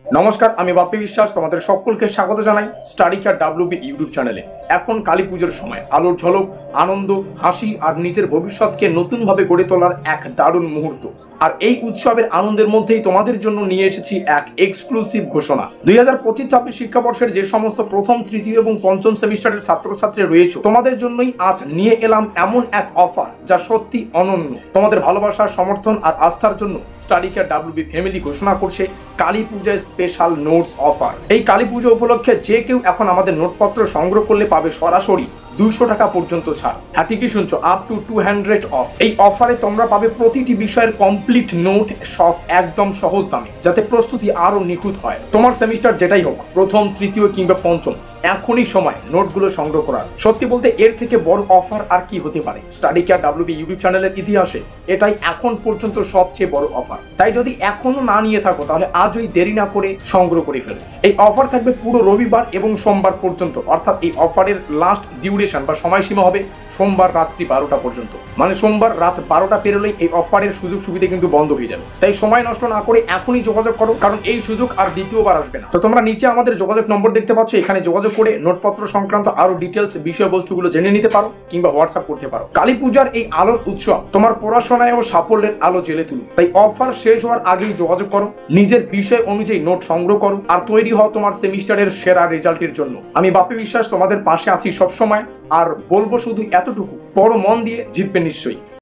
নমস্কার, আমি বাপ্পি বিশ্বাস। তোমাদের সকলকে স্বাগত জানাই স্টাডি কেয়ার WB ইউটিউব চ্যানেলে। এখন কালী পুজোর সময় আলোর ঝলক, আনন্দ, হাসি আর নিজের ভবিষ্যৎকে নতুনভাবে গড়ে তোলার এক দারুণ মুহূর্ত। আর এই উৎসবের আনন্দের মধ্যেই তোমাদের জন্য নিয়ে এসেছি এক এক্সক্লুসিভ ঘোষণা। 2025-26 শিক্ষাবর্ষের যে সমস্ত প্রথম, তৃতীয় এবং পঞ্চম সেমিস্টারের ছাত্রছাত্রী রয়েছে, তোমাদের জন্যই আজ নিয়ে এলাম এমন এক অফার যা সত্যি অনন্য। তোমাদের ভালোবাসা, সমর্থন আর আস্থার জন্য স্টাডি কেয়ার WB ফ্যামিলি ঘোষণা করছে কালী পূজায় স্পেশাল নোটস অফার। এই কালী পুজো উপলক্ষে যে কেউ এখন আমাদের নোটপত্র সংগ্রহ করলে পাবে সরাসরি 200 টাকা পর্যন্ত ছাড়। হ্যাঁ, ঠিকই শুনছো, আপ টু 200 অফ। এই অফারে তোমরা পাবে প্রতিটি বিষয়ের কমপ্লিট নোট সব একদম সহজ দামে, যাতে প্রস্তুতি আরো নিখুঁত হয়। তোমার সেমিস্টার যেটাই হোক, প্রথম, তৃতীয় কিংবা পঞ্চম, এখনই সময় নোটগুলো সংগ্রহ করার। সত্যি বলতে এর থেকে বড় অফার আর কি হতে পারে? স্টাডি কেয়ার WB ইউটিউব চ্যানেলের ইতিহাসে এটাই এখন পর্যন্ত সবচেয়ে বড় অফার। তাই যদি এখনো না নিয়ে থাকো, তাহলে আজই দেরি না করে সংগ্রহ করে ফেলো। এই অফার থাকবে পুরো রবিবার এবং সোমবার পর্যন্ত, অর্থাৎ এই অফারের লাস্ট ডিউরেশন বা সময়সীমা হবে সোমবার রাত্রি 12টা পর্যন্ত। মানে সোমবার রাত 12টা পেরোলেই এই অফারের সুযোগ সুবিধা কিন্তু বন্ধ হয়ে যাবে। তাই সময় নষ্ট না করে এখনই যোগাযোগ করো, কারণ এই সুযোগ আর দ্বিতীয়বার আসবে না। তো তোমরা নিচে আমাদের যোগাযোগ নম্বর দেখতে পাচ্ছ, এখানে যোগাযোগ করে নোটপত্র সংক্রান্ত আরো ডিটেলস বিষয়বস্তুগুলো জেনে নিতে পারো কিংবা হোয়াটসঅ্যাপ করতে পারো। কালী পূজার এই আলোর উৎসব তোমার পড়াশোনায় ও সাফল্যের আলো জ্বেলে তুলুক। তাই অফার শেষ হওয়ার আগেই যোগাযোগ করো, নিজের বিষয় অনুযায়ী নোট সংগ্রহ করো আর তৈরি হও তোমার সেমিস্টারের সেরা রেজাল্টের জন্য। আমি বাপ্পি বিশ্বাস তোমাদের পাশে আছি সবসময়, আর বলবো শুধু এতটুকু, বড় মন দিয়ে জিতবে নিশ্চয়ই।